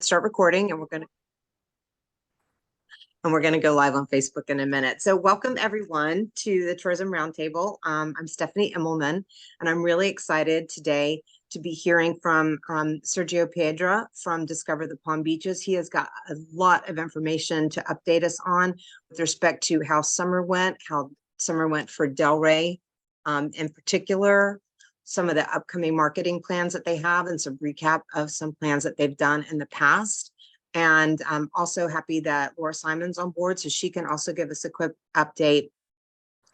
start recording, and we're going to go live on Facebook in a minute. So welcome everyone to the Tourism Roundtable. I'm Stephanie Immelman, and I'm really excited today to be hearing from Sergio Piedra from Discover the Palm Beaches. He has got a lot of information to update us on with respect to how summer went for Delray in particular, some of the upcoming marketing plans that they have, and some recap of some plans that they've done in the past. And I'm also happy that Laura Simon's on board, so she can also give us a quick update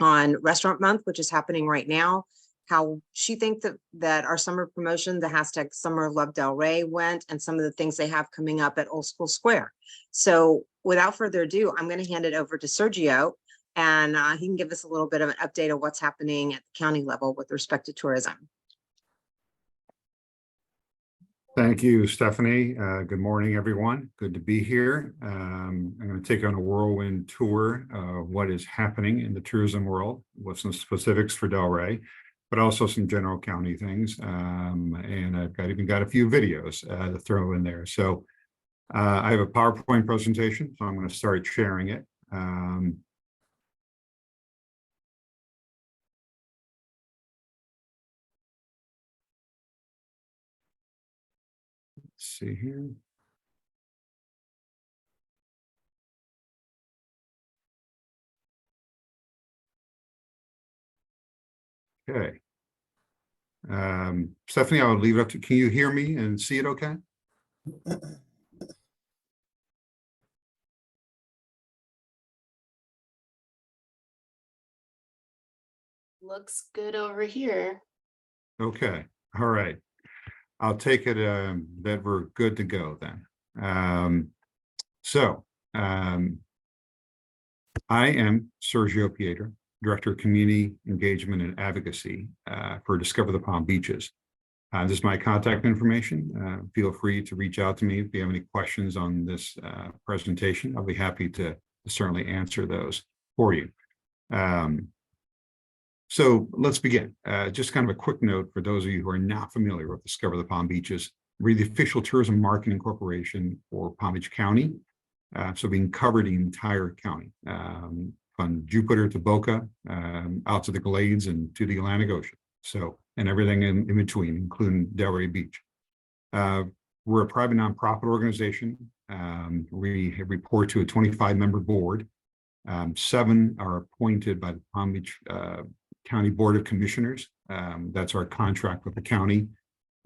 on Restaurant Month, which is happening right now, how she thinks that our summer promotion, the hashtag Summer Love Delray, went, and some of the things they have coming up at Old School Square. So without further ado, I'm going to hand it over to Sergio, and he can give us a little bit of an update of what's happening at the county level with respect to tourism. Thank you, Stephanie. Good morning, everyone. Good to be here. I'm going to take on a whirlwind tour of what is happening in the tourism world with some specifics for Delray, but also some general county things. And I've even got a few videos to throw in there. So I have a PowerPoint presentation, so I'm going to start sharing it. See here. Okay. Stephanie, I'll leave it up to, can you hear me and see it okay? Looks good over here. Okay. All right. I'll take it that we're good to go then. I am Sergio Piedra, Director of Community Engagement and Advocacy for Discover the Palm Beaches. This is my contact information. Feel free to reach out to me if you have any questions on this presentation. I'll be happy to certainly answer those for you. So let's begin. Just kind of a quick note for those of you who are not familiar with Discover the Palm Beaches. We're the official tourism marketing corporation for Palm Beach County. So being covered the entire county, from Jupiter to Boca, out to the Glades and to the Atlantic Ocean. So, and everything in between, including Delray Beach. We're a private nonprofit organization. We report to a 25-member board. 7 are appointed by the Palm Beach County Board of Commissioners. That's our contract with the county.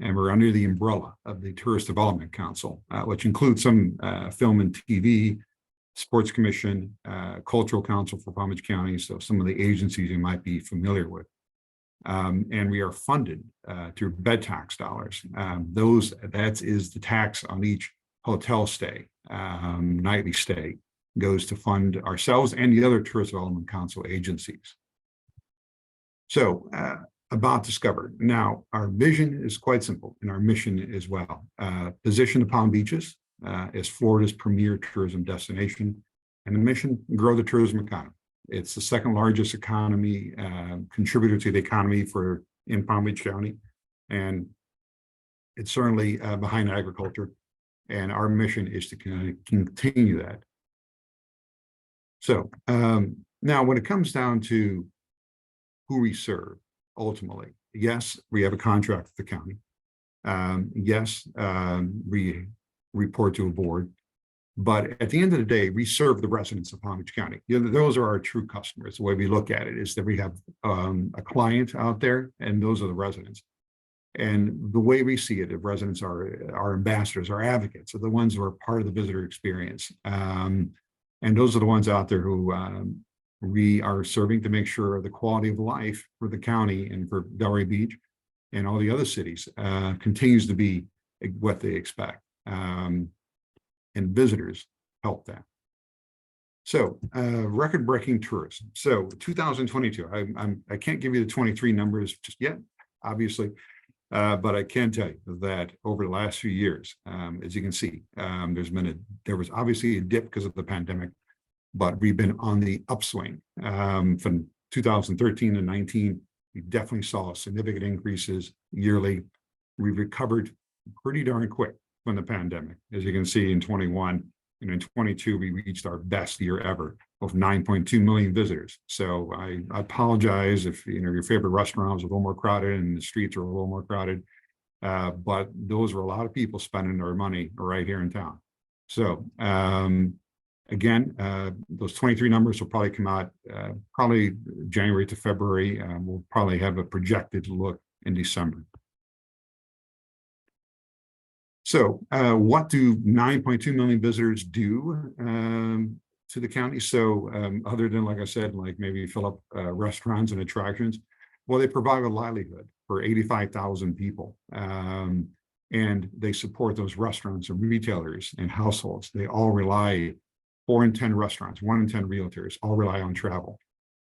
And we're under the umbrella of the Tourist Development Council, which includes some film and TV, Sports Commission, Cultural Council for Palm Beach County, so some of the agencies you might be familiar with. And we are funded through bed tax dollars. That is the tax on each hotel stay, nightly stay, goes to fund ourselves and the other Tourist Development Council agencies. So about Discover. Now, our vision is quite simple, and our mission as well. Position the Palm Beaches as Florida's premier tourism destination, and the mission, grow the tourism economy. It's the second largest economy contributor to the economy in Palm Beach County, and it's certainly behind agriculture. And our mission is to continue that. So now, when it comes down to who we serve, ultimately, yes, we have a contract with the county. Yes, we report to a board. But at the end of the day, we serve the residents of Palm Beach County. Those are our true customers. The way we look at it is that we have a client out there, and those are the residents. And the way we see it, the residents are our ambassadors, our advocates, are the ones who are part of the visitor experience. And those are the ones out there who we are serving to make sure the quality of life for the county and for Delray Beach and all the other cities continues to be what they expect. And visitors help that. So record-breaking tourism. So 2022, I can't give you the 23 numbers just yet, obviously, but I can tell you that over the last few years, as you can see, there was obviously a dip because of the pandemic, but we've been on the upswing. From 2013 to 19, we definitely saw significant increases yearly. We recovered pretty darn quick. from the pandemic. As you can see in 21, and in 22, we reached our best year ever of 9.2 million visitors. So I apologize if your favorite restaurant was a little more crowded and the streets are a little more crowded, but those were a lot of people spending their money right here in town. So again, those 23 numbers will probably come out probably January to February. We'll probably have a projected look in December. So what do 9.2 million visitors do to the county? So other than, like I said, like maybe fill up restaurants and attractions, well, they provide a livelihood for 85,000 people. And they support those restaurants and retailers and households. They all rely, 4 in 10 restaurants, 1 in 10 realtors, all rely on travel.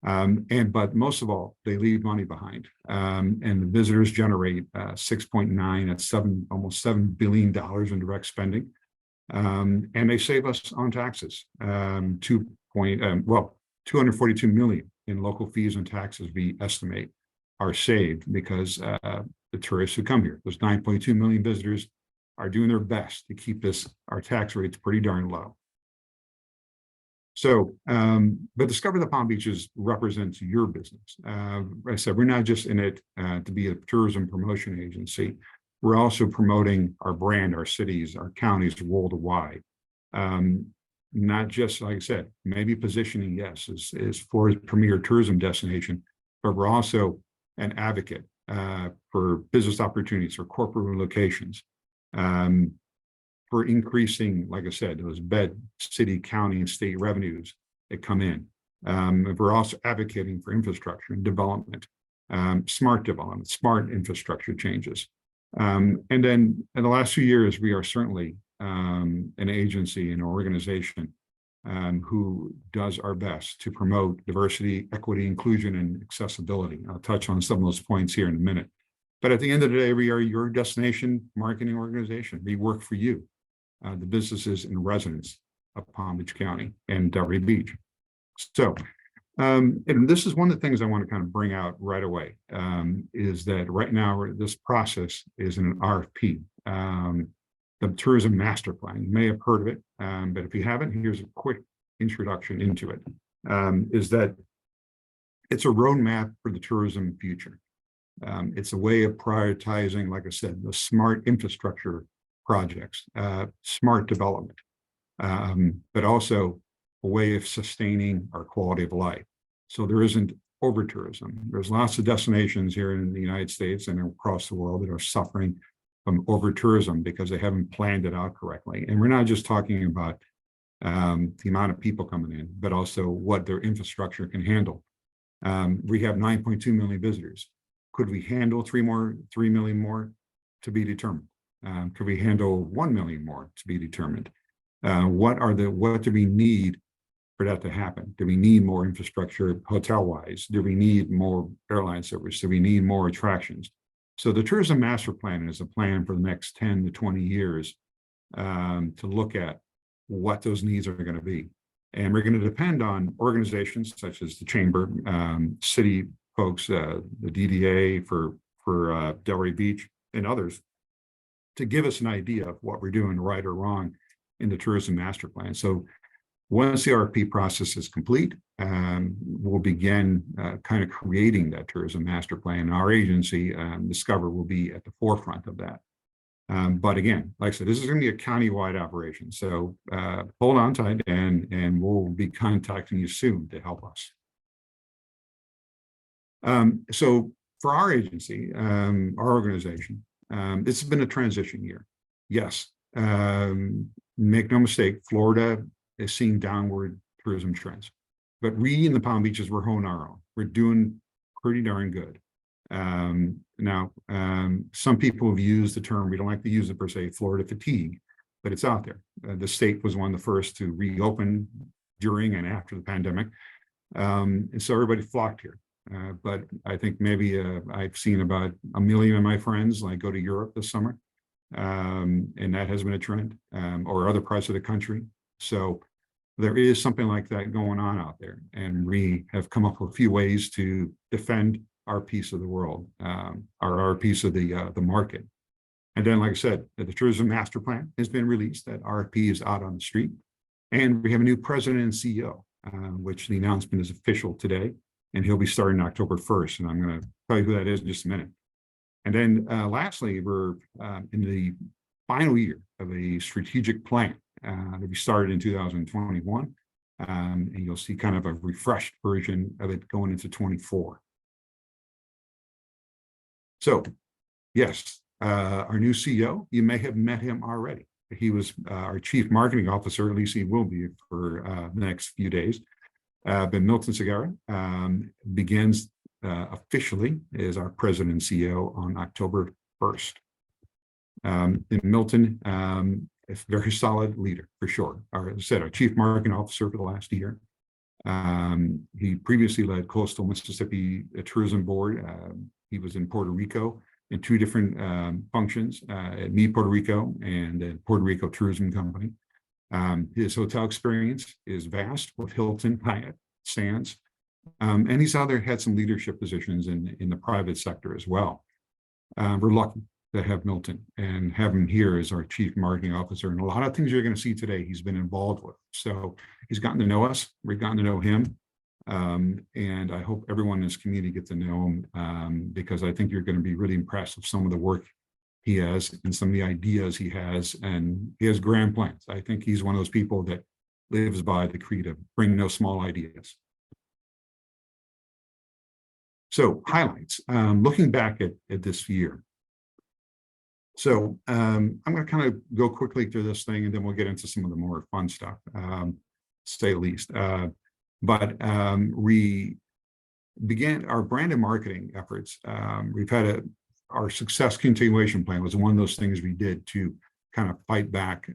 But most of all, they leave money behind. And the visitors generate 6.9, that's almost $7 billion in direct spending. And they save us on taxes, 242 million in local fees and taxes we estimate are saved because the tourists who come here, those 9.2 million visitors, are doing their best to keep our tax rates pretty darn low. So, but Discover the Palm Beaches represents your business. I said, we're not just in it to be a tourism promotion agency. We're also promoting our brand, our cities, our counties worldwide. Not just, like I said, maybe positioning, yes, is for a premier tourism destination, but we're also an advocate for business opportunities, for corporate relocations, for increasing, like I said, those bed, city, county, and state revenues that come in. We're also advocating for infrastructure and development, smart infrastructure changes. And then in the last few years, we are certainly an agency, an organization who does our best to promote diversity, equity, inclusion, and accessibility. I'll touch on some of those points here in a minute. But at the end of the day, we are your destination marketing organization. We work for you, the businesses and residents of Palm Beach County and Delray Beach. So, and this is one of the things I want to kind of bring out right away, is that right now this process is an RFP, the Tourism Master Plan. You may have heard of it, but if you haven't, here's a quick introduction into it. Is that it's a roadmap for the tourism future. It's a way of prioritizing, like I said, the smart infrastructure projects, smart development, but also a way of sustaining our quality of life. So there isn't over tourism. There's lots of destinations here in the United States and across the world that are suffering from over tourism because they haven't planned it out correctly. And we're not just talking about the amount of people coming in, but also what their infrastructure can handle. We have 9.2 million visitors. Could we handle 3 million more? To be determined. Could we handle 1 million more? To be determined. What do we need for that to happen? Do we need more infrastructure hotel-wise? Do we need more airline service? Do we need more attractions? So the Tourism Master Plan is a plan for the next 10 to 20 years to look at what those needs are going to be. And we're going to depend on organizations such as the Chamber, city folks, the DDA for Delray Beach and others to give us an idea of what we're doing right or wrong in the Tourism Master Plan. So once the RFP process is complete, we'll begin kind of creating that Tourism Master Plan. Our agency, Discover, will be at the forefront of that. But again, like I said, this is going to be a countywide operation. So hold on tight, and we'll be contacting you soon to help us. So for our agency, our organization, this has been a transition year. Yes, make no mistake, Florida is seeing downward tourism trends, but we in the Palm Beaches, we're holding our own. We're doing pretty darn good. Now, some people have used the term, we don't like to use it per se, Florida fatigue, but it's out there. The state was one of the first to reopen during and after the pandemic. And so everybody flocked here. But I think maybe I've seen about 1 million of my friends like go to Europe this summer. And that has been a trend, or other parts of the country. So there is something like that going on out there. And we have come up with a few ways to defend our piece of the world, our piece of the market. And then, like I said, the tourism master plan has been released. That RFP is out on the street. And we have a new president and CEO, which the announcement is official today. And he'll be starting October 1st. And I'm going to tell you who that is in just a minute. And then lastly, we're in the final year of a strategic plan that we started in 2021. And you'll see kind of a refreshed version of it going into 24. So, yes, our new CEO, you may have met him already. He was our chief marketing officer, at least he will be for the next few days. But Milton Segarra begins officially as our president and CEO on October 1st. And Milton, a very solid leader for sure. As I said, our chief marketing officer for the last year. He previously led Coastal Mississippi Tourism Board. He was in Puerto Rico in two different functions, at Me Puerto Rico and at Puerto Rico Tourism Company. His hotel experience is vast with Hilton, Hyatt, Sands, and he's had some leadership positions in the private sector as well. We're lucky to have Milton and have him here as our chief marketing officer. And a lot of things you're going to see today, he's been involved with. So he's gotten to know us. We've gotten to know him. And I hope everyone in this community gets to know him because I think you're going to be really impressed with some of the work he has and some of the ideas he has. And he has grand plans. I think he's one of those people that lives by the creed of bring no small ideas. So highlights, looking back at this year. So I'm going to kind of go quickly through this thing and then we'll get into some of the more fun stuff, to say the least. But we began our brand and marketing efforts. We've had our success continuation plan was one of those things we did to kind of fight back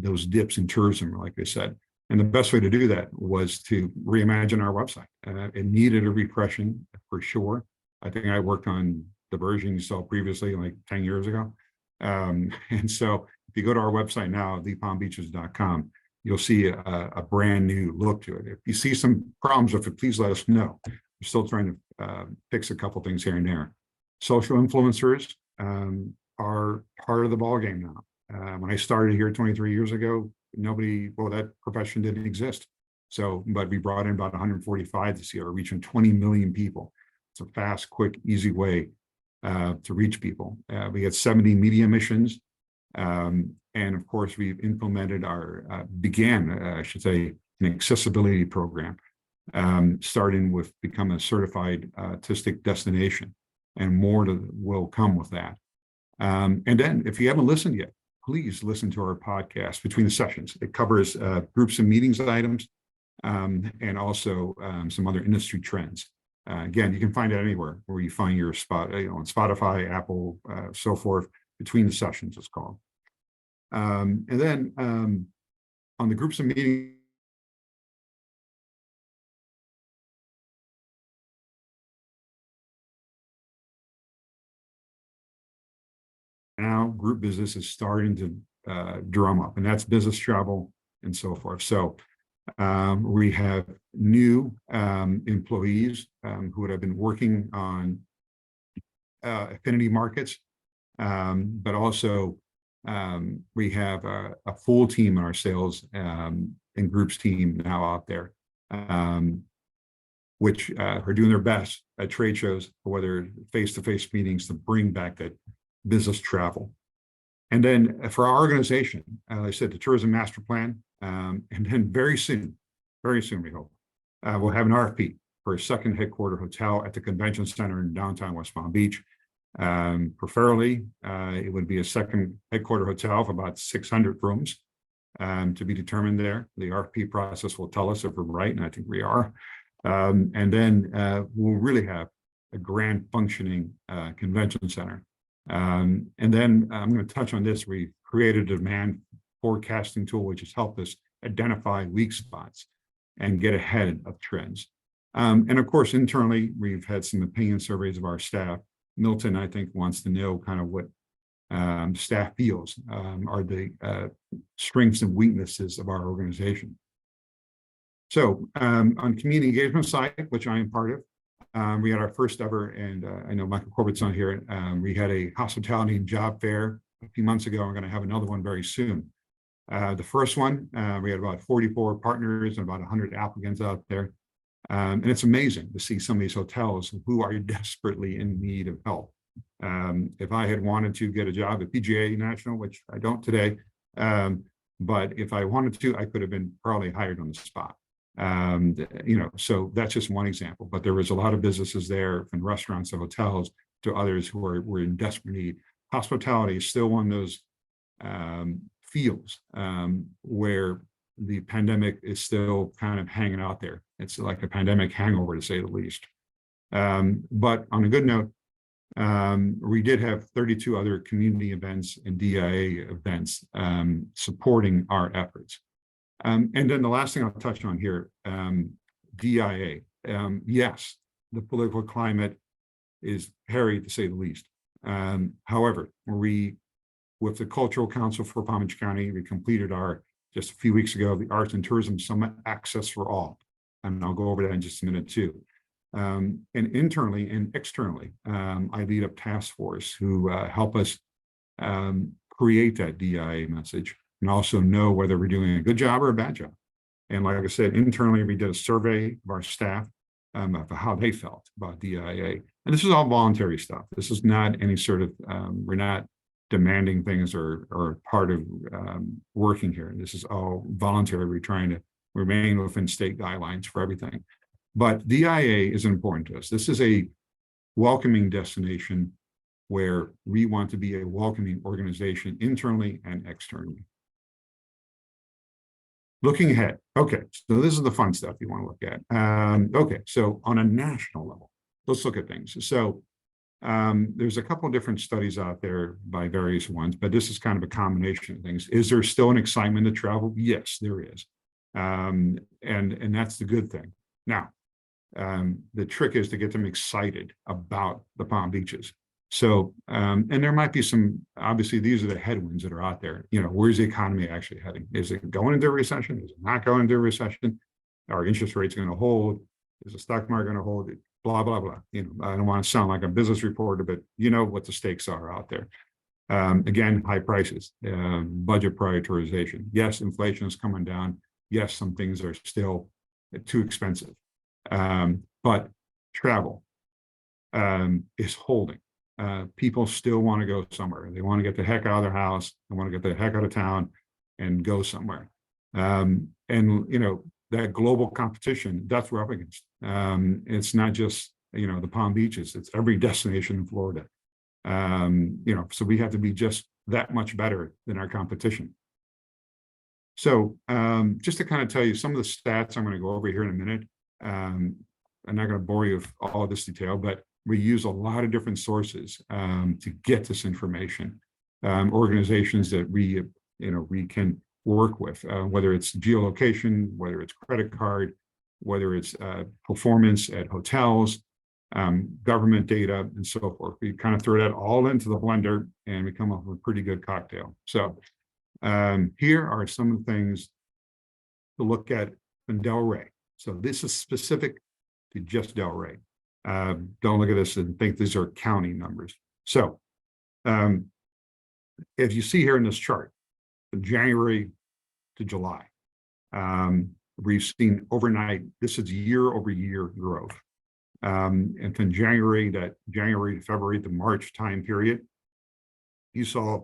those dips in tourism, like I said. And the best way to do that was to reimagine our website. It needed a refreshing for sure. I think I worked on the version you saw previously, like 10 years ago. And so if you go to our website now, thepalmbeaches.com, you'll see a brand new look to it. If you see some problems with it, please let us know. We're still trying to fix a couple things here and there. Social influencers are part of the ballgame now. When I started here 23 years ago, that profession didn't exist. So, but we brought in about 145 this year, reaching 20 million people. It's a fast, quick, easy way to reach people. We had 70 media missions. And of course, we've implemented I should say, an accessibility program, starting with becoming a certified autistic destination, and more will come with that. And then if you haven't listened yet, please listen to our podcast between the sessions. It covers groups and meetings items, and also some other industry trends. Again, you can find it anywhere where you find your spot, on Spotify, Apple, so forth. Between the sessions, it's called. And then on the groups and meetings, now group business is starting to drum up, and that's business travel and so forth. So we have new employees who have been working on affinity markets, but also we have a full team in our sales and groups team now out there, which are doing their best at trade shows, whether face-to-face meetings, to bring back that business travel. And then for our organization, I said the tourism master plan, and then very soon we hope, we'll have an RFP for a second headquarter hotel at the convention center in downtown West Palm Beach. Preferably, it would be a second headquarter hotel of about 600 rooms, to be determined there. The RFP process will tell us if we're right, and I think we are. And then we'll really have a grand functioning convention center. And then I'm going to touch on this. We created a demand forecasting tool, which has helped us identify weak spots and get ahead of trends. And of course, internally, we've had some opinion surveys of our staff. Milton, I think, wants to know kind of what staff feels are the strengths and weaknesses of our organization. So on community engagement side, which I am part of, we had our first ever, and I know Michael Corbett's on here, we had a hospitality and job fair a few months ago. I'm going to have another one very soon. The first one, we had about 44 partners and about 100 applicants out there. And it's amazing to see some of these hotels who are desperately in need of help. If I had wanted to get a job at PGA National, which I don't today, but if I wanted to, I could have been probably hired on the spot. So that's just one example. But there was a lot of businesses there, from restaurants to hotels to others who were in desperate need. Hospitality is still one of those fields where the pandemic is still kind of hanging out there. It's like a pandemic hangover, to say the least. But on a good note, we did have 32 other community events and DIA events supporting our efforts. And then the last thing I'll touch on here, DIA. Yes, the political climate is hairy, to say the least. However, with the Cultural Council for Palm Beach County, we completed just a few weeks ago, the Arts and Tourism Summit Access for All. And I'll go over that in just a minute too. And internally and externally, I lead a task force who help us create that DIA message and also know whether we're doing a good job or a bad job. And like I said, internally, we did a survey of our staff of how they felt about DIA. And this is all voluntary stuff. This is not any sort of, we're not demanding things or part of working here. This is all voluntary. We're trying to remain within state guidelines for everything. But DIA is important to us. This is a welcoming destination where we want to be a welcoming organization internally and externally. Looking ahead. Okay, so this is the fun stuff you want to look at. Okay, so on a national level, let's look at things. So there's a couple of different studies out there by various ones, but this is kind of a combination of things. Is there still an excitement to travel? Yes, there is. And that's the good thing. Now, the trick is to get them excited about the Palm Beaches. So, and there might be some, obviously, these are the headwinds that are out there. Where's the economy actually heading? Is it going into a recession? Is it not going into a recession? Are interest rates going to hold? Is the stock market going to hold? Blah, blah, blah. I don't want to sound like a business reporter, but you know what the stakes are out there. Again, high prices, budget prioritization. Yes, inflation is coming down. Yes, some things are still too expensive. But travel is holding. People still want to go somewhere. They want to get the heck out of their house. They want to get the heck out of town and go somewhere. And that global competition, that's what we're up against. It's not just, the Palm Beaches, it's every destination in Florida. So we have to be just that much better than our competition. So just to kind of tell you some of the stats I'm going to go over here in a minute. I'm not going to bore you with all this detail, but we use a lot of different sources to get this information. Organizations that we can work with, whether it's geolocation, whether it's credit card, whether it's performance at hotels, government data, and so forth. We kind of throw that all into the blender and we come up with a pretty good cocktail. So here are some of the things to look at in Delray. So this is specific to just Delray. Don't look at this and think these are county numbers. So if you see here in this chart, from January to July, we've seen overnight, this is year-over-year growth. And from January to February to March time period, you saw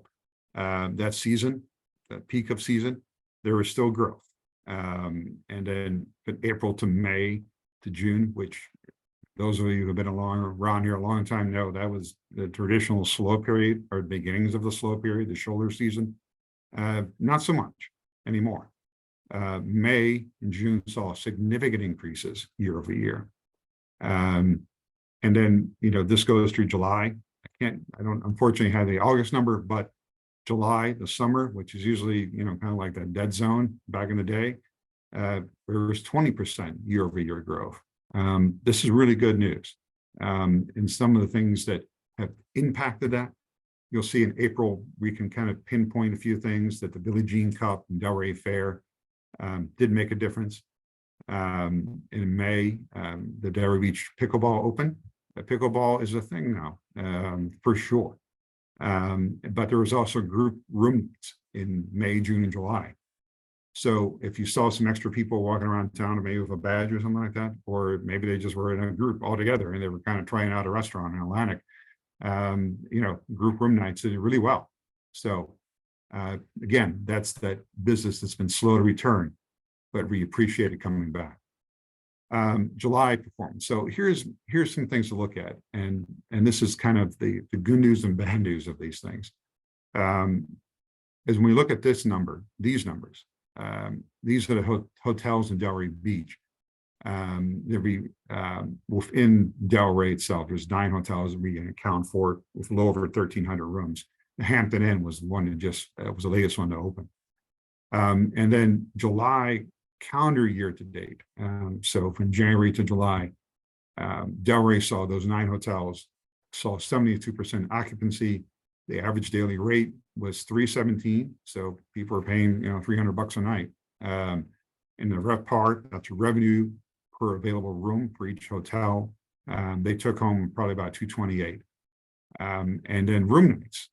that season, that peak of season, there was still growth. And then from April to May to June, which those of you who have been around here a long time know that was the traditional slow period or beginnings of the slow period, the shoulder season. Not so much anymore. May and June saw significant increases year over year. And then, this goes through July. I don't unfortunately have the August number, but July, the summer, which is usually, kind of like that dead zone back in the day, there was 20% year over year growth. This is really good news. And some of the things that have impacted that, you'll see in April, we can kind of pinpoint a few things that the Billie Jean Cup and Delray Fair did make a difference. In May, the Delray Beach Pickleball Open. Pickleball is a thing now, for sure. But there was also group rooms in May, June, and July. So if you saw some extra people walking around town, maybe with a badge or something like that, or maybe they just were in a group all together and they were kind of trying out a restaurant in Atlantic, group room nights did really well. So again, that's that business that's been slow to return, but we appreciate it coming back. July performance. So here's some things to look at, and this is kind of the good news and bad news of these things. As when we look at this number, these numbers, these are the hotels in Delray Beach. Within Delray itself, there's 9 hotels that we can account for with a little over 1,300 rooms. The Hampton Inn was one that just was the latest one to open. And then July calendar year to date. So from January to July, Delray saw those 9 hotels saw 72% occupancy. The average daily rate was $317. So people are paying, $300 a night. In the RevPAR, that's revenue per available room for each hotel. They took home probably about $228. And then room nights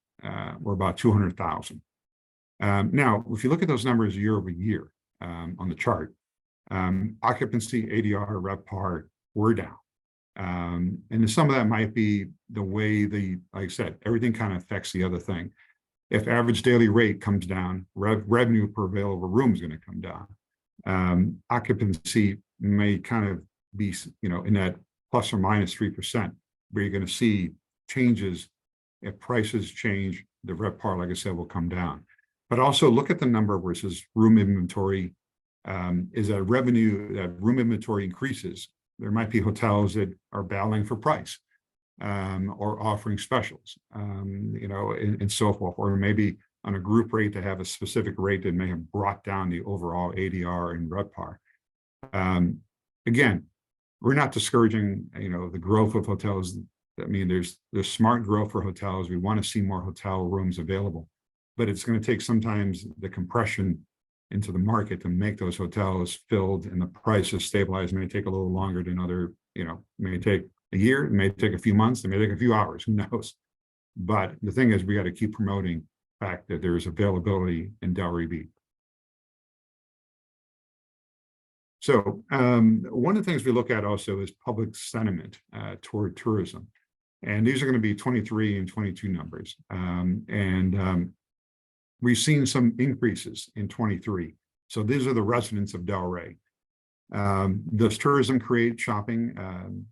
were about 200,000. Now, if you look at those numbers year over year on the chart, occupancy, ADR, RevPAR were down. And some of that might be the way like I said, everything kind of affects the other thing. If average daily rate comes down, revenue per available room is going to come down. Occupancy may kind of be, in that plus or minus 3%, where you're going to see changes. If prices change, the RevPAR, like I said, will come down. But also look at the number versus room inventory. Is that revenue, that room inventory increases? There might be hotels that are battling for price or offering specials, and so forth, or maybe on a group rate to have a specific rate that may have brought down the overall ADR and RevPAR. Again, we're not discouraging, the growth of hotels. I mean, there's smart growth for hotels. We want to see more hotel rooms available, but it's going to take sometimes the compression into the market to make those hotels filled and the prices stabilize. It may take a little longer than other, it may take a year, it may take a few months, it may take a few hours, who knows? But the thing is, we got to keep promoting the fact that there's availability in Delray Beach. So one of the things we look at also is public sentiment toward tourism. And these are going to be 23 and 22 numbers. We've seen some increases in 23. So these are the residents of Delray. Does tourism create shopping,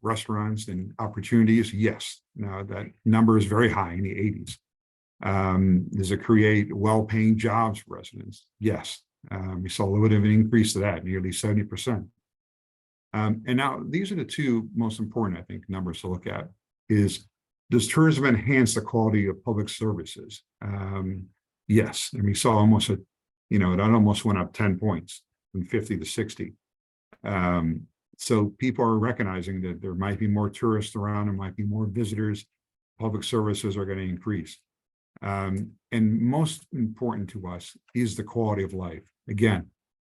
restaurants, and opportunities? Yes. Now that number is very high in the 80s. Does it create well-paying jobs for residents? Yes. We saw a little bit of an increase to that, nearly 70%. And now these are the two most important, I think, numbers to look at is, does tourism enhance the quality of public services? Yes. And we saw almost it almost went up 10 points from 50 to 60. So people are recognizing that there might be more tourists around, there might be more visitors, public services are going to increase. And most important to us is the quality of life. Again,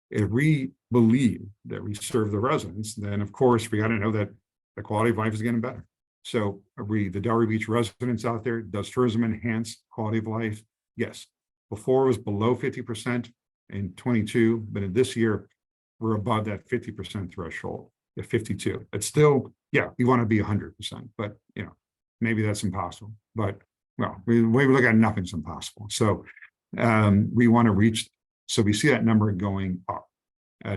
if we believe that we serve the residents, then of course we got to know that the quality of life is getting better. So the Delray Beach residents out there, does tourism enhance quality of life? Yes. Before it was below 50% in 22, but in this year, we're above that 50% threshold at 52. It's still, we want to be 100%, but maybe that's impossible. But well, the way we look at it, nothing's impossible. So we want to reach, so we see that number going up.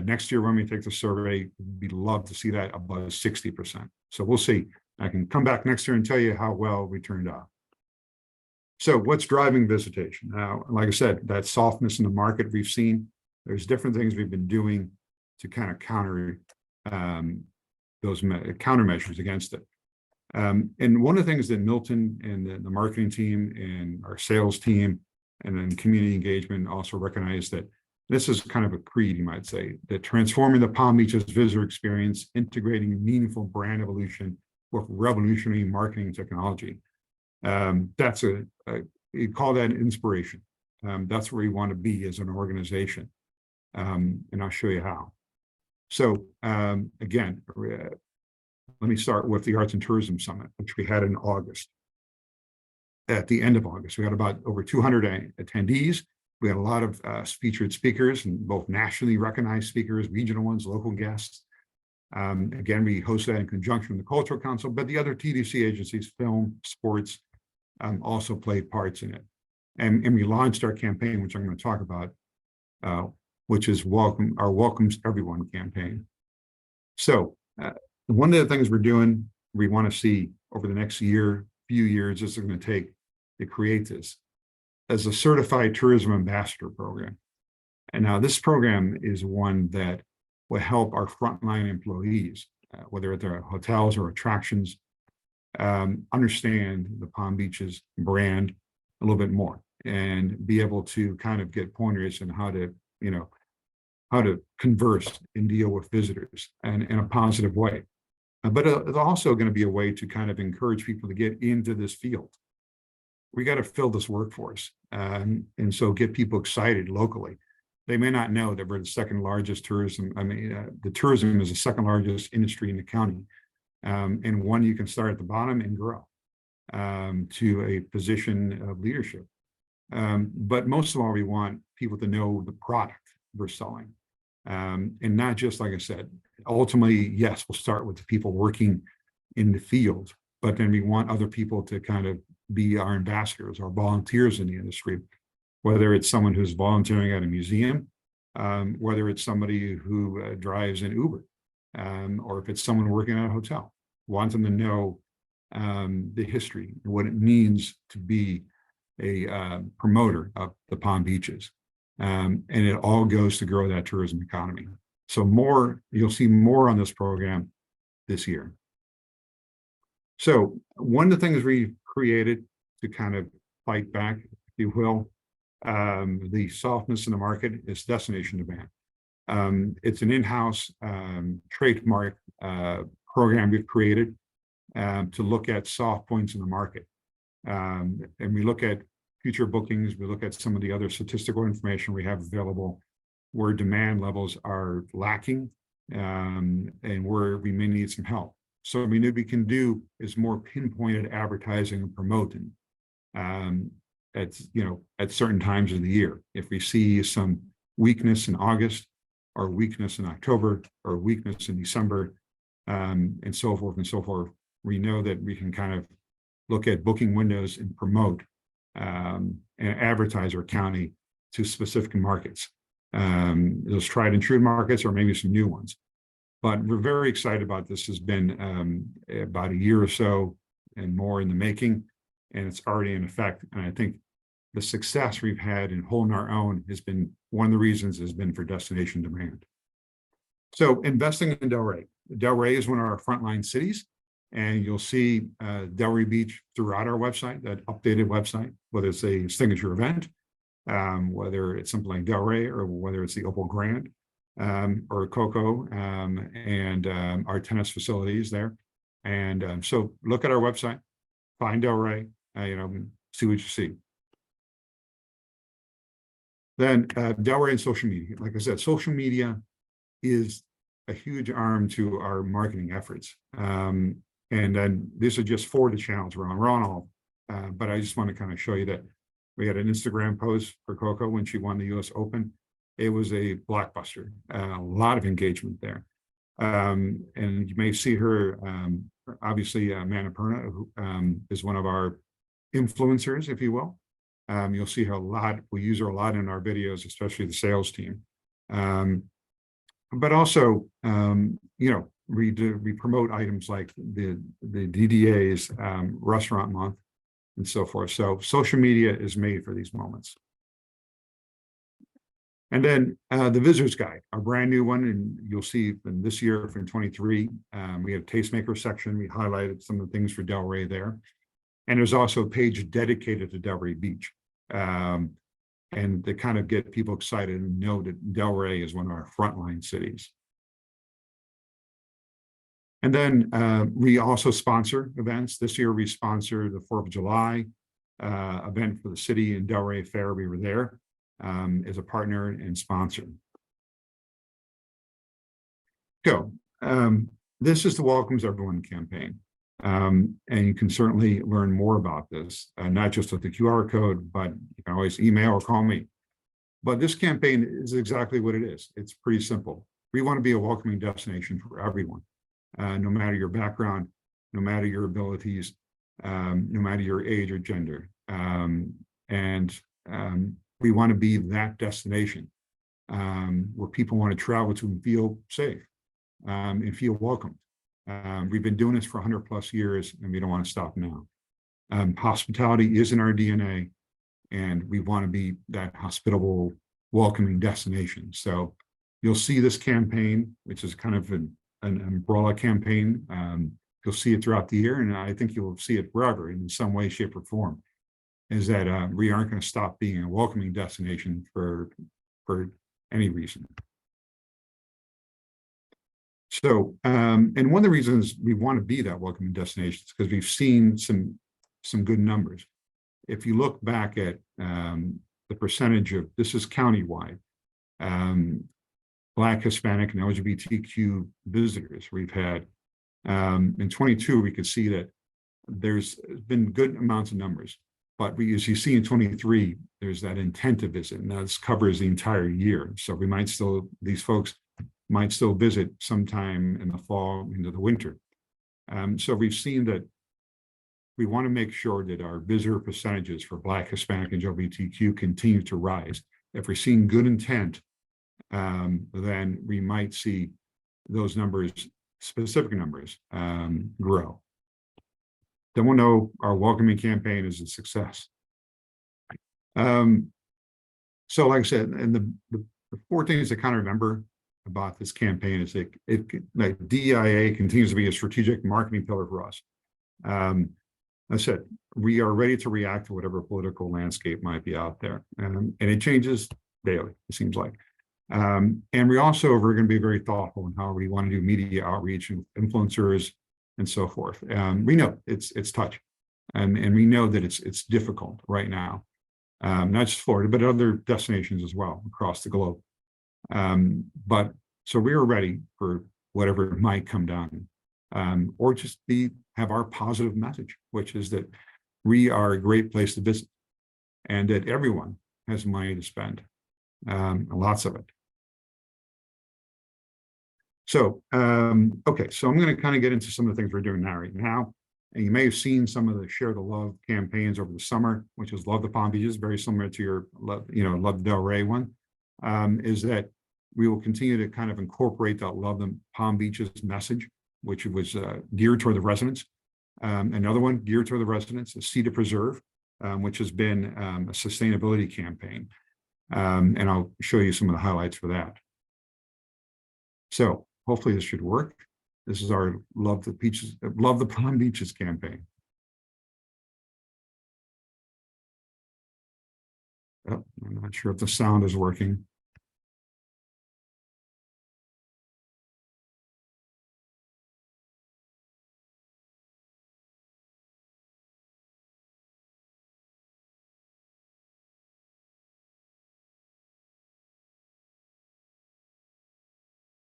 Next year, when we take the survey, we'd love to see that above 60%. So we'll see. I can come back next year and tell you how well we turned out. So what's driving visitation? Now, like I said, that softness in the market we've seen, there's different things we've been doing to kind of counter those countermeasures against it. And one of the things that Milton and the marketing team and our sales team and then community engagement also recognize that this is kind of a creed, you might say, that transforming the Palm Beach's visitor experience, integrating meaningful brand evolution with revolutionary marketing technology. That's you call that inspiration. That's where we want to be as an organization. And I'll show you how. So again, let me start with the Arts and Tourism Summit, which we had in August. at the end of August. We had about over 200 attendees. We had a lot of featured speakers, and both nationally recognized speakers, regional ones, local guests. Again, we hosted that in conjunction with the Cultural Council, but the other TDC agencies, film, sports, also played parts in it. And we launched our campaign, which I'm going to talk about, which is our Welcomes Everyone campaign. So one of the things we're doing, we want to see over the next few years, this is going to take to create this as a certified tourism ambassador program. And now this program is one that will help our frontline employees, whether they're hotels or attractions, understand the Palm Beaches brand a little bit more and be able to kind of get pointers on how to converse and deal with visitors and in a positive way. But it's also going to be a way to kind of encourage people to get into this field. We got to fill this workforce, and so get people excited locally. They may not know that we're the second largest tourism. The tourism is the second largest industry in the county, and one you can start at the bottom and grow to a position of leadership. But most of all, we want people to know the product we're selling, and not just, like I said, ultimately, yes, we'll start with the people working in the field, but then we want other people to kind of be our ambassadors, our volunteers in the industry, whether it's someone who's volunteering at a museum, whether it's somebody who drives an Uber, or if it's someone working at a hotel. Want them to know the history, what it means to be a promoter of the Palm Beaches. And it all goes to grow that tourism economy. So you'll see more on this program this year. So one of the things we created to kind of fight back, if you will, the softness in the market is destination demand. It's an in-house trademark program we've created to look at soft points in the market. And we look at future bookings, we look at some of the other statistical information we have available where demand levels are lacking, and where we may need some help. So what we can do is more pinpointed advertising and promoting at certain times of the year. If we see some weakness in August, or weakness in October, or weakness in December, and so forth, we know that we can kind of look at booking windows and promote and advertise our county to specific markets. Those tried and true markets, or maybe some new ones. But we're very excited about this. Has been about a year or so and more in the making, and it's already in effect. And I think the success we've had in holding our own has been one of the reasons has been for destination demand. So investing in Delray. Delray is one of our frontline cities, and you'll see Delray Beach throughout our website, that updated website, whether it's a signature event, whether it's something like Delray, or whether it's the Opal Grand, or Coco, and our tennis facilities there. And so look at our website, find Delray, see what you see. Then Delray and social media. Like I said, social media is a huge arm to our marketing efforts. And then these are just 4 of the channels we're on. We're on all, but I just want to kind of show you that we had an Instagram post for Coco when she won the US Open. It was a blockbuster, a lot of engagement there. And you may see her, obviously, Amanda Perna, who is one of our influencers, if you will. You'll see her a lot. We use her a lot in our videos, especially the sales team. But also, we promote items like the DDA's restaurant month and so forth. So social media is made for these moments. And then the visitor's guide, a brand new one, and you'll see in this year from 23, we have tastemaker section. We highlighted some of the things for Delray there. And there's also a page dedicated to Delray Beach. And to kind of get people excited and know that Delray is one of our frontline cities. And then we also sponsor events. This year we sponsored the 4th of July event for the city in Delray Fair. We were there as a partner and sponsor. So this is the Welcomes Everyone campaign. And you can certainly learn more about this, not just with the QR code, but you can always email or call me. But this campaign is exactly what it is. It's pretty simple. We want to be a welcoming destination for everyone, no matter your background, no matter your abilities, no matter your age or gender. We want to be that destination where people want to travel to and feel safe and feel welcomed. We've been doing this for 100+ years, and we don't want to stop now. Hospitality is in our DNA, and we want to be that hospitable, welcoming destination. So you'll see this campaign, which is kind of an umbrella campaign. You'll see it throughout the year, and I think you'll see it forever in some way, shape, or form, is that we aren't going to stop being a welcoming destination for any reason. So, and one of the reasons we want to be that welcoming destination is because we've seen some good numbers. If you look back at the percentage of, this is countywide, Black, Hispanic, and LGBTQ visitors we've had, in 22, we could see that there's been good amounts of numbers. But as you see in 23, there's that intent to visit, and that covers the entire year. So we might still, these folks might still visit sometime in the fall into the winter. So we've seen that we want to make sure that our visitor percentages for Black, Hispanic, and LGBTQ continue to rise. If we're seeing good intent, then we might see those numbers, specific numbers, grow. Then we'll know our welcoming campaign is a success. So like I said, and the 4 things to kind of remember about this campaign is that DEIA continues to be a strategic marketing pillar for us. I said, we are ready to react to whatever political landscape might be out there. And it changes daily, it seems like. And we're going to be very thoughtful in how we want to do media outreach and influencers and so forth. We know it's touch, and we know that it's difficult right now, not just Florida, but other destinations as well across the globe. But so we are ready for whatever might come down, or just have our positive message, which is that we are a great place to visit, and that everyone has money to spend, lots of it. So, okay, so I'm going to kind of get into some of the things we're doing right now. And you may have seen some of the Share the Love campaigns over the summer, which is Love the Palm Beaches, very similar to your, Love the Del Rey one, is that we will continue to kind of incorporate that Love the Palm Beaches message, which was geared toward the residents. Another one geared toward the residents is See to Preserve, which has been a sustainability campaign. And I'll show you some of the highlights for that. So hopefully this should work. This is our Love the Palm Beaches campaign. Oh, I'm not sure if the sound is working.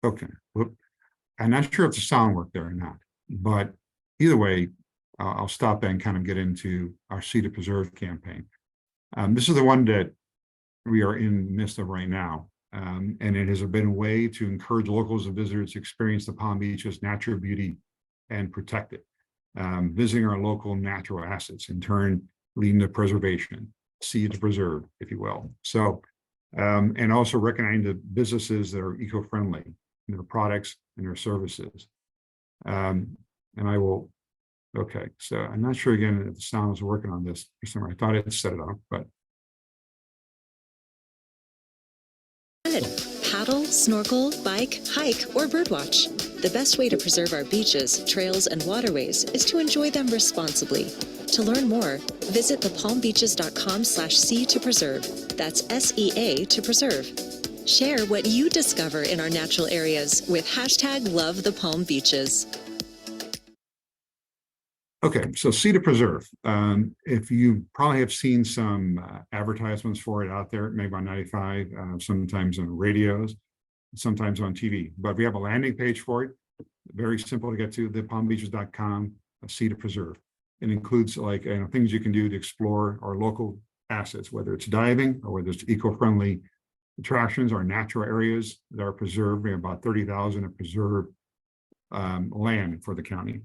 Okay, well, I'm not sure if the sound worked there or not, but either way, I'll stop and kind of get into our See to Preserve campaign. This is the one that we are in the midst of right now, and it has been a way to encourage locals and visitors to experience the Palm Beaches' natural beauty and protect it, visiting our local natural assets, in turn leading to preservation, See to Preserve, if you will. So, and also recognizing the businesses that are eco-friendly, their products and their services. And I will, okay, so I'm not sure again if the sound was working on this for some reason. I thought it set it up, but. Paddle, snorkel, bike, hike, or birdwatch. The best way to preserve our beaches, trails, and waterways is to enjoy them responsibly. To learn more, visit thepalmbeaches.com/see to preserve. That's SEA to preserve. Share what you discover in our natural areas with hashtag Love the Palm Beaches. Okay, so See to Preserve. If you probably have seen some advertisements for it out there, maybe on 95, sometimes on radios, sometimes on TV. But we have a landing page for it. Very simple to get to, thepalmbeaches.com. See to Preserve. It includes like things you can do to explore our local assets, whether it's diving or whether it's eco-friendly attractions or natural areas that are preserved. We have about 30,000 of preserved land for the county.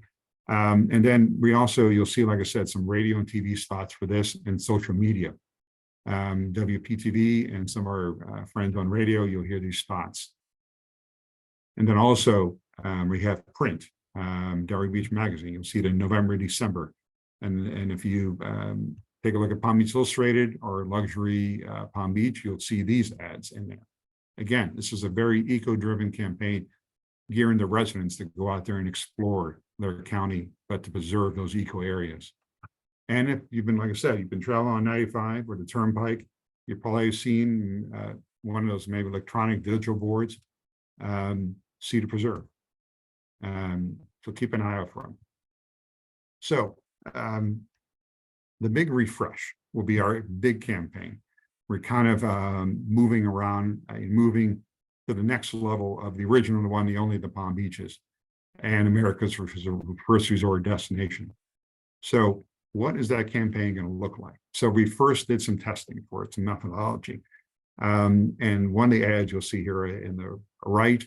And then we also, you'll see, like I said, some radio and TV spots for this and social media. WPTV and some of our friends on radio, you'll hear these spots. And then also we have print, Derry Beach Magazine. You'll see it in November, December. And if you take a look at Palm Beach Illustrated or Luxury Palm Beach, you'll see these ads in there. Again, this is a very eco-driven campaign gearing the residents to go out there and explore their county, but to preserve those eco areas. And if you've been, like I said, you've been traveling on 95 or the Turnpike, you've probably seen one of those maybe electronic digital boards, See to Preserve. So keep an eye out for them. So the big refresh will be our big campaign. We're kind of moving around, moving to the next level of the original, the one, the only, the Palm Beaches, and America's first resort destination. So what is that campaign going to look like? So we first did some testing for it, some methodology. And one of the ads you'll see here in the right,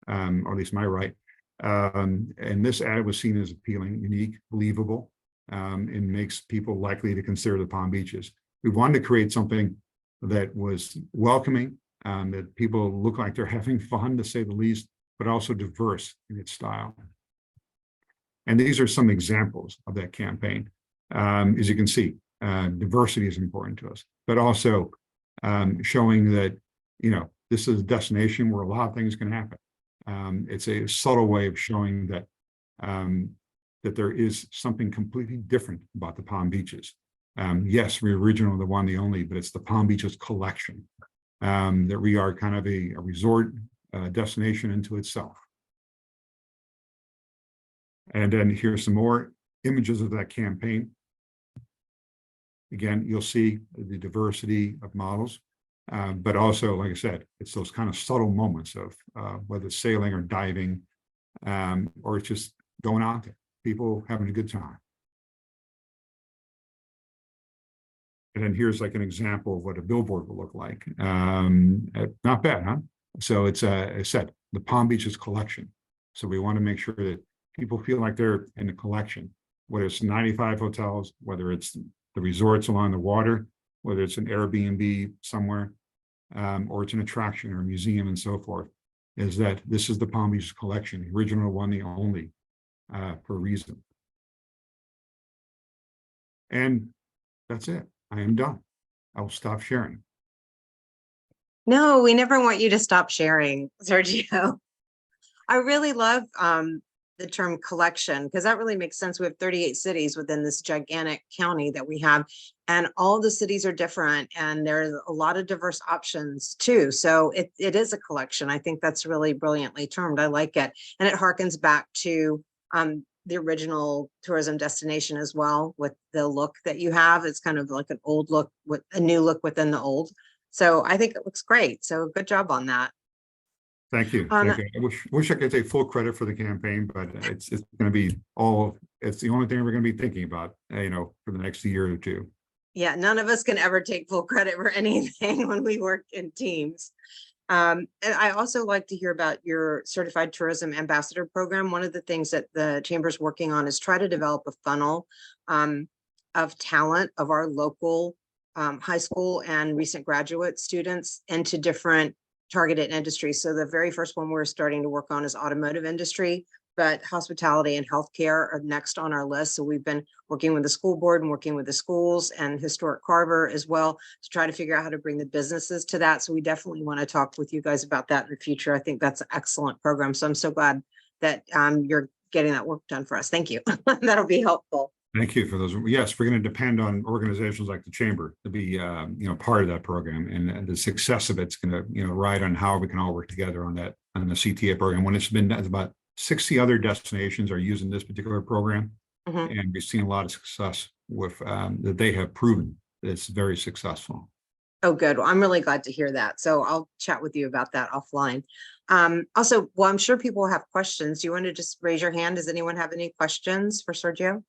or at least my right, and this ad was seen as appealing, unique, believable, and makes people likely to consider the Palm Beaches. We wanted to create something that was welcoming, that people look like they're having fun, to say the least, but also diverse in its style. And these are some examples of that campaign. As you can see, diversity is important to us, but also showing that, this is a destination where a lot of things can happen. It's a subtle way of showing that that there is something completely different about the Palm Beaches. Yes, we're original, the one, the only, but it's the Palm Beaches collection, that we are kind of a resort destination into itself. And then here's some more images of that campaign. Again, you'll see the diversity of models, but also, like I said, it's those kind of subtle moments of whether it's sailing or diving, or it's just going out there, people having a good time. And then here's like an example of what a billboard will look like. Not bad, huh? So it's, I said, the Palm Beaches collection. So we want to make sure that people feel like they're in the collection, whether it's 95 hotels, whether it's the resorts along the water, whether it's an Airbnb somewhere, or it's an attraction or a museum and so forth, is that this is the Palm Beaches collection, the original one, the only, for a reason. And that's it. I am done. I will stop sharing. No, we never want you to stop sharing, Sergio. I really love the term collection, because that really makes sense. We have 38 cities within this gigantic county that we have, and all the cities are different, and there's a lot of diverse options too. So it is a collection. I think that's really brilliantly termed. I like it. And it harkens back to the original tourism destination as well, with the look that you have. It's kind of like an old look with a new look within the old. So I think it looks great. So good job on that. Thank you. Thank you. I wish I could take full credit for the campaign, but it's going to be it's the only thing we're going to be thinking about, for the next year or two. Yeah, none of us can ever take full credit for anything when we work in teams. And I also like to hear about your certified tourism ambassador program. One of the things that the chamber's working on is try to develop a funnel of talent of our local high school and recent graduate students into different targeted industries. So the very first one we're starting to work on is automotive industry, but hospitality and healthcare are next on our list. So we've been working with the school board and working with the schools and Historic Carver as well to try to figure out how to bring the businesses to that. So we definitely want to talk with you guys about that in the future. I think that's an excellent program. So I'm so glad that you're getting that work done for us. Thank you. That'll be helpful. Thank you for those. Yes, we're going to depend on organizations like the Chamber to be, part of that program, and the success of it's going to, ride on how we can all work together on that, on the CTA program. When it's been about 60 other destinations are using this particular program, and we've seen a lot of success with that they have proven that it's very successful. Oh, good. Well, I'm really glad to hear that. So I'll chat with you about that offline. Also, well, I'm sure people have questions. Do you want to just raise your hand? Does anyone have any questions for Sergio?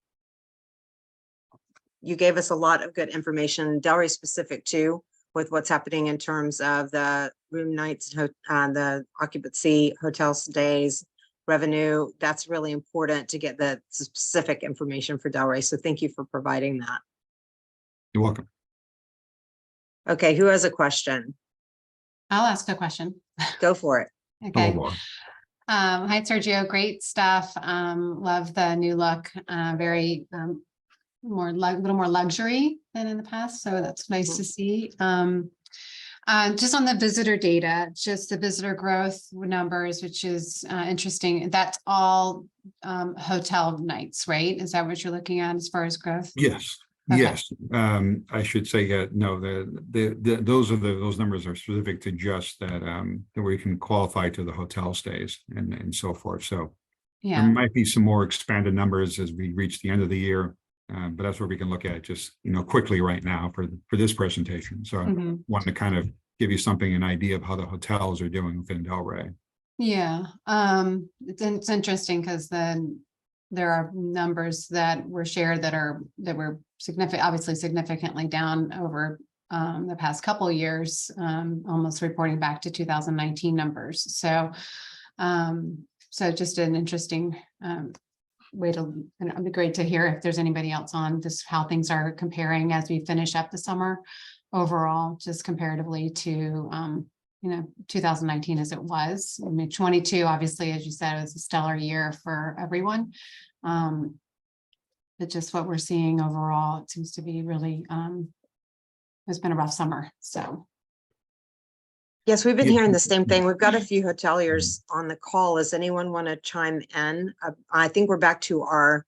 You gave us a lot of good information, Delray specific too, with what's happening in terms of the room nights, the occupancy, hotel stays, revenue. That's really important to get the specific information for Delray. So thank you for providing that. You're welcome. Okay, who has a question? I'll ask a question. Go for it. Okay. Oh, Laura. Hi, Sergio. Great stuff. Love the new look. Very little more luxury than in the past. So that's nice to see. Just on the visitor data, just the visitor growth numbers, which is interesting. That's all hotel nights, right? Is that what you're looking at as far as growth? Yes. Okay. Yes, I should say no. Those numbers are specific to just that that we can qualify to the hotel stays and so forth. So there Yeah. might be some more expanded numbers as we reach the end of the year, but that's what we can look at just quickly right now for this presentation. So I wanted to kind of give you an idea of how the hotels are doing within Delray. Yeah. It's interesting because then there are numbers that were shared that were obviously significantly down over the past couple of years, almost reporting back to 2019 numbers. So, so just an interesting way to, and it'd be great to hear if there's anybody else on this, how things are comparing as we finish up the summer overall, just comparatively to 2019 as it was. I mean, 22, obviously, as you said, was a stellar year for everyone. But just what we're seeing overall, it seems to be really, it's been a rough summer, so. Yes, we've been Yeah. hearing the same thing. We've got a few hoteliers on the call. Does anyone want to chime in? I think we're back to our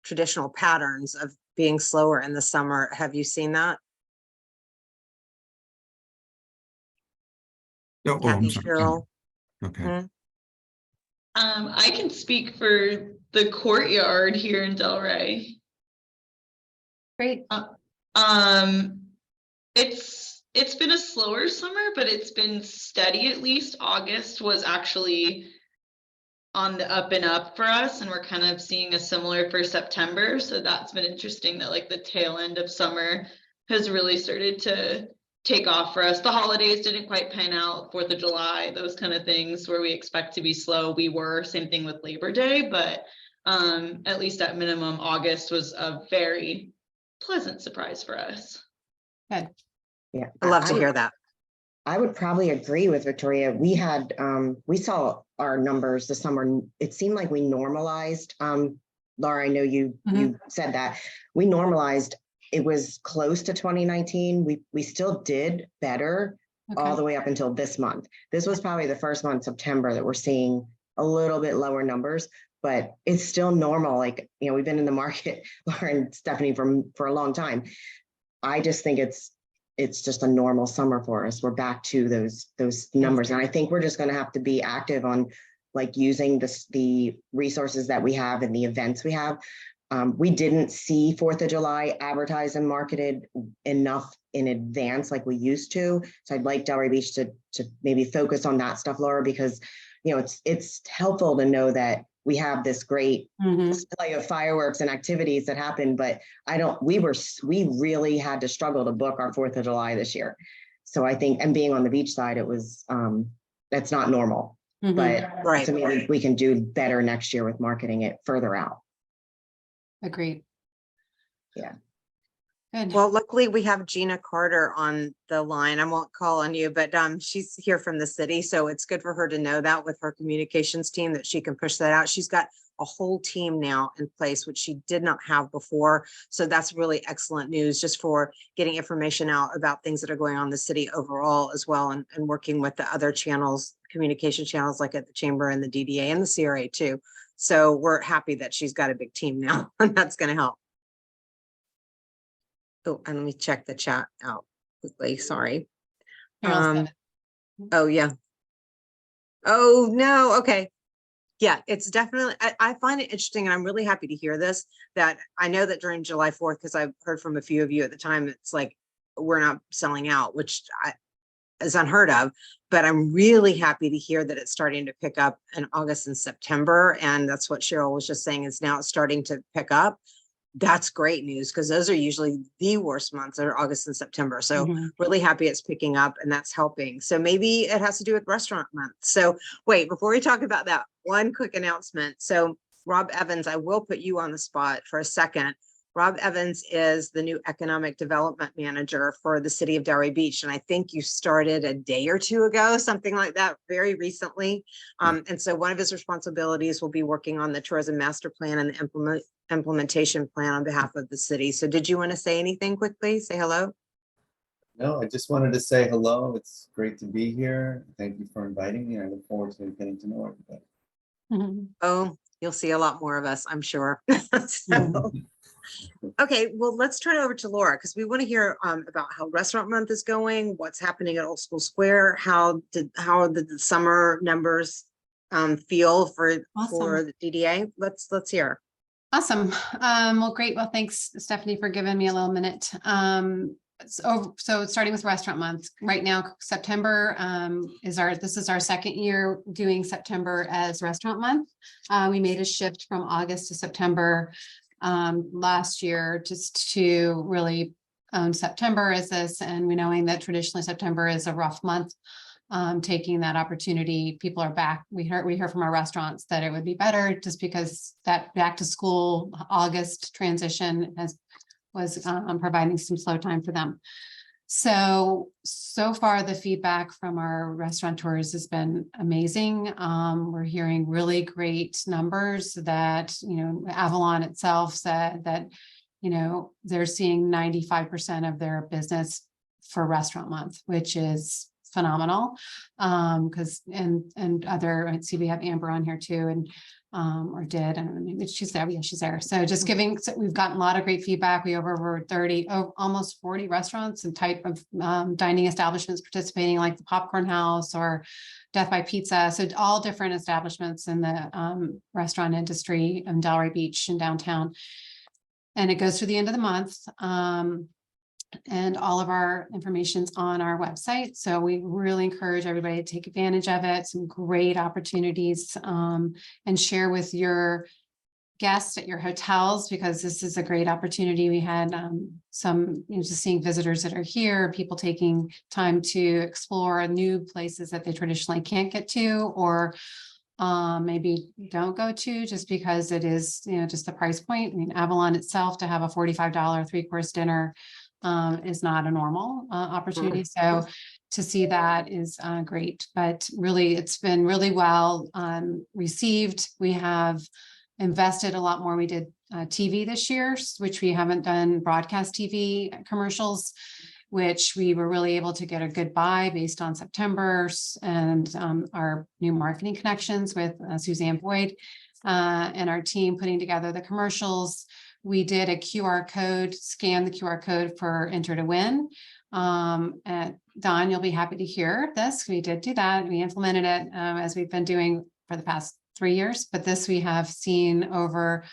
traditional patterns of being slower in the summer. Have you seen that? Oh, I'm Kathy, sorry. Cheryl? Okay. I can speak for the courtyard here in Delray. Great. It's been a slower summer, but it's been steady. At least August was actually on the up and up for us, and we're kind of seeing a similar for September. So that's been interesting that like the tail end of summer has really started to take off for us. The holidays didn't quite pan out, 4th of July, those kind of things where we expect to be slow. We were, same thing with Labor Day, but at least at minimum, August was a very pleasant surprise for us. Good. Yeah, I'd love to hear that. I would probably agree with Victoria. We had, we saw our numbers this summer. It seemed like we normalized. Laura, I know you said that. We normalized. It was close to 2019. We still did better all the way up until this month. This was probably the first month, September, that we're seeing a little bit lower numbers, but it's still normal. Like, we've been in the market, Laura and Stephanie, for a long time. I just think it's just a normal summer for us. We're back to those numbers. And I think we're just going to have to be active on like using the resources that we have and the events we have. We didn't see 4th of July advertised and marketed enough in advance like we used to. So I'd like Delray Beach to maybe focus on that stuff, Laura, because it's helpful to know that we have this great display of fireworks and activities that happen, but we really had to struggle to book our 4th of July this year. So I think, and being on the beach side, it was, that's not normal, but so maybe we can do better next year with marketing it further out. Agreed. Yeah. Good. Well, luckily we have Gina Carter on the line. I won't call on you, but she's here from the city. So it's good for her to know that with her communications team that she can push that out. She's got a whole team now in place, which she did not have before. So that's really excellent news just for getting information out about things that are going on in the city overall as well. And working with the other channels, communication channels like at the Chamber and the DDA and the CRA too. So we're happy that she's got a big team now and that's going to help. Oh, and let me check the chat out quickly. Sorry. Oh, yeah. Oh, no. Okay. Yeah, it's definitely, I find it interesting and I'm really happy to hear this, that I know that during July 4th, because I've heard from a few of you at the time, it's like, we're not selling out, which is unheard of, but I'm really happy to hear that it's starting to pick up in August and September. And that's what Cheryl was just saying, is now it's starting to pick up. That's great news, because those are usually the worst months, are August and September. So really happy it's picking up, and that's helping. So maybe it has to do with restaurant month. So wait, before we talk about that, one quick announcement. So Rob Evans, I will put you on the spot for a second. Rob Evans is the new economic development manager for the city of Delray Beach. And I think you started a day or two ago, something like that, very recently. And so one of his responsibilities will be working on the tourism master plan and the implementation plan on behalf of the city. So did you want to say anything quickly? Say hello. No, I just wanted to say hello. It's great to be here. Thank you for inviting me. I look forward to getting to know everybody. Oh, you'll see a lot more of us, I'm sure. So, okay, well, let's turn it over to Laura, because we want to hear about how restaurant month is going, what's happening at Old School Square, how did the summer numbers feel for the DDA? Let's hear. Awesome. Well, great. Well, thanks, Stephanie, for giving me a little minute. So starting with restaurant month right now, September this is our second year doing September as restaurant month. We made a shift from August to September last year, just to really own September as this, and we knowing that traditionally September is a rough month. Taking that opportunity, people are back. We hear from our restaurants that it would be better, just because that back to school August transition was providing some slow time for them. So far the feedback from our restaurateurs has been amazing. We're hearing really great numbers that, Avalon itself said that, they're seeing 95% of their business for restaurant month, which is phenomenal. Because and other, I see we have Amber on here too, and or did, I don't know, maybe she's there. Yeah, she's there. So just we've gotten a lot of great feedback. We have over 30, almost 40 restaurants and type of dining establishments participating, like the Popcorn House or Death by Pizza. So all different establishments in the restaurant industry in Delray Beach and downtown. And it goes through the end of the month. And all of our information's on our website. So we really encourage everybody to take advantage of it. Some great opportunities, and share with your guests at your hotels, because this is a great opportunity. We had some, just seeing visitors that are here, people taking time to explore new places that they traditionally can't get to, or maybe don't go to, just because it is, just the price point. I mean, Avalon itself, to have a $45 3-course dinner is not a normal opportunity. So to see that is great, but really it's been really well received. We have invested a lot more. We did TV this year, which we haven't done broadcast TV commercials, which we were really able to get a good buy based on September's and our new marketing connections with Suzanne Boyd and our team putting together the commercials. We did a QR code, scan the QR code for enter to win. And Don, you'll be happy to hear this. We did do that. We implemented it as we've been doing for the past 3 years, but this we have seen over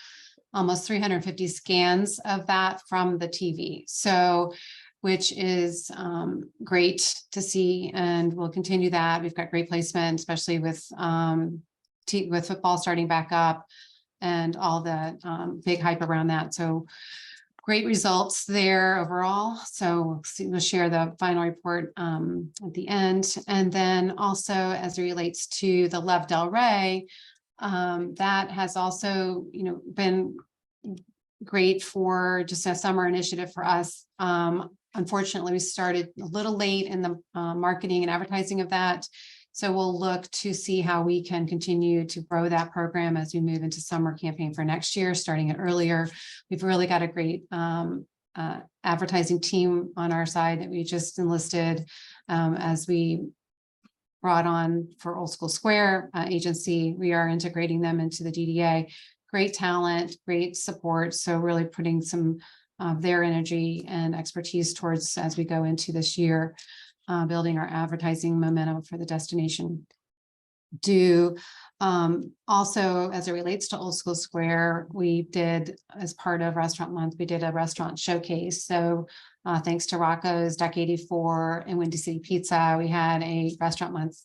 almost 350 scans of that from the TV. So, which is great to see, and we'll continue that. We've got great placement, especially with football starting back up, and all the big hype around that. So great results there overall. So we'll share the final report at the end. And then also, as it relates to the Love Delray, that has also, been great for just a summer initiative for us. Unfortunately, we started a little late in the marketing and advertising of that. So we'll look to see how we can continue to grow that program as we move into summer campaign for next year, starting it earlier. We've really got a great advertising team on our side that we just enlisted as we brought on for Old School Square agency. We are integrating them into the DDA. Great talent, great support. So really putting some of their energy and expertise towards as we go into this year. Building our advertising momentum for the destination. do. Also, as it relates to Old School Square, we did, as part of Restaurant Month, we did a restaurant showcase. So thanks to Rocco's, Deck 84, and Windy City Pizza, we had a Restaurant Month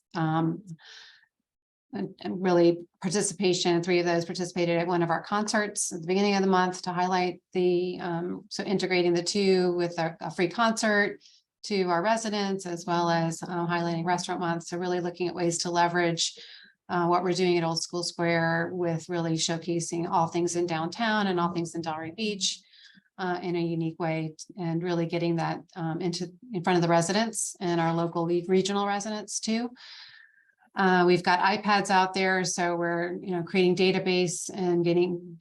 and really participation. 3 of those participated at one of our concerts at the beginning of the month to highlight the, so integrating the two with a free concert to our residents, as well as highlighting Restaurant Month. So really looking at ways to leverage what we're doing at Old School Square with really showcasing all things in downtown and all things in Delray Beach in a unique way, and really getting that in front of the residents and our local regional residents too. We've got iPads out there, so we're creating database and getting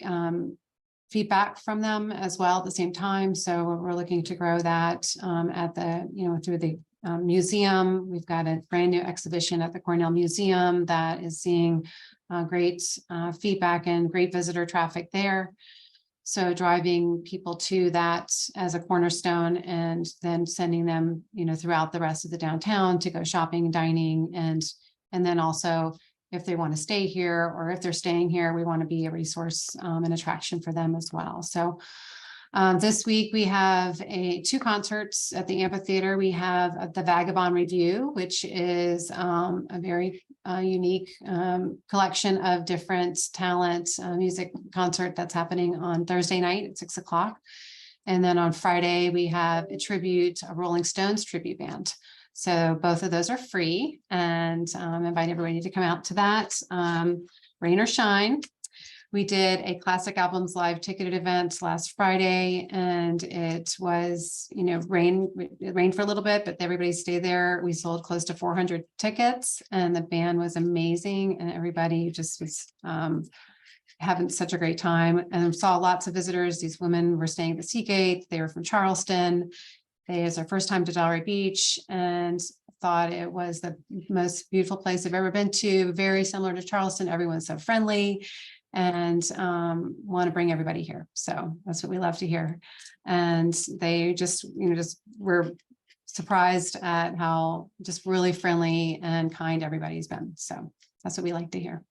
feedback from them as well at the same time. So we're looking to grow that at the through the museum. We've got a brand new exhibition at the Cornell Museum that is seeing great feedback and great visitor traffic there. So driving people to that as a cornerstone, and then sending them throughout the rest of the downtown to go shopping, dining, and then also, if they want to stay here, or if they're staying here, we want to be a resource and attraction for them as well. So this week we have 2 concerts at the amphitheater. We have the Vagabond Review, which is a very unique collection of different talent music concert that's happening on Thursday night at 6 o'clock. And then on Friday, we have a Rolling Stones tribute band. So both of those are free, and invite everybody to come out to that, rain or shine. We did a Classic Albums Live ticketed event last Friday, and it was, it rained for a little bit, but everybody stayed there. We sold close to 400 tickets, and the band was amazing, and everybody just was having such a great time. And saw lots of visitors. These women were staying at the Seagate. They were from Charleston. It was our first time to Delray Beach, and thought it was the most beautiful place I've ever been to. Very similar to Charleston. Everyone's so friendly, and want to bring everybody here. So that's what we love to hear. And they just were surprised at how just really friendly and kind everybody's been. So that's what we like to hear.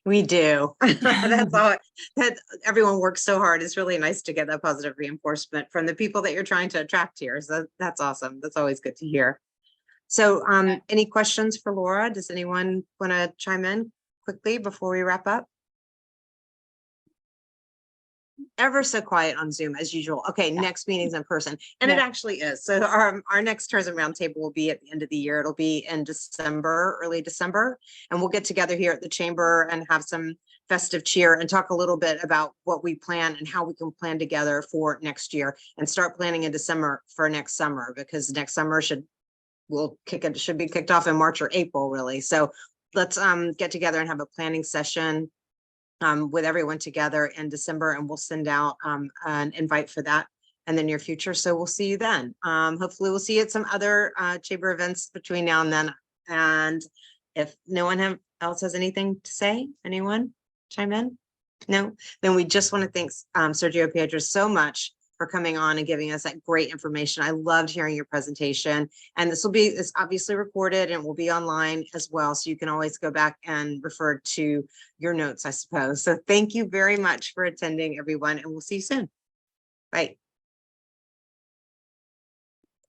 We do. That's all. That everyone works so hard. It's really nice to get that positive reinforcement from the people that you're trying to attract here. So that's awesome. That's always good to hear. So any questions for Laura? Does anyone want to chime in quickly before we wrap up? Ever so quiet on Zoom as usual. Okay, next meeting's in person, and it actually is. So our next Tourism Roundtable will be at the end of the year. It'll be in December, early December, and we'll get together here at the chamber and have some festive cheer and talk a little bit about what we plan and how we can plan together for next year, and start planning in December for next summer, because next summer should be kicked off in March or April, really. So let's get together and have a planning session with everyone together in December, and we'll send out an invite for that in the near future. So we'll see you then. Hopefully we'll see you at some other chamber events between now and then. And if no one else has anything to say, anyone chime in? No? Then we just want to thank Sergio Piedra so much for coming on and giving us that great information. I loved hearing your presentation, and it's obviously recorded and will be online as well. So you can always go back and refer to your notes, I suppose. So thank you very much for attending, everyone, and we'll see you soon. Bye.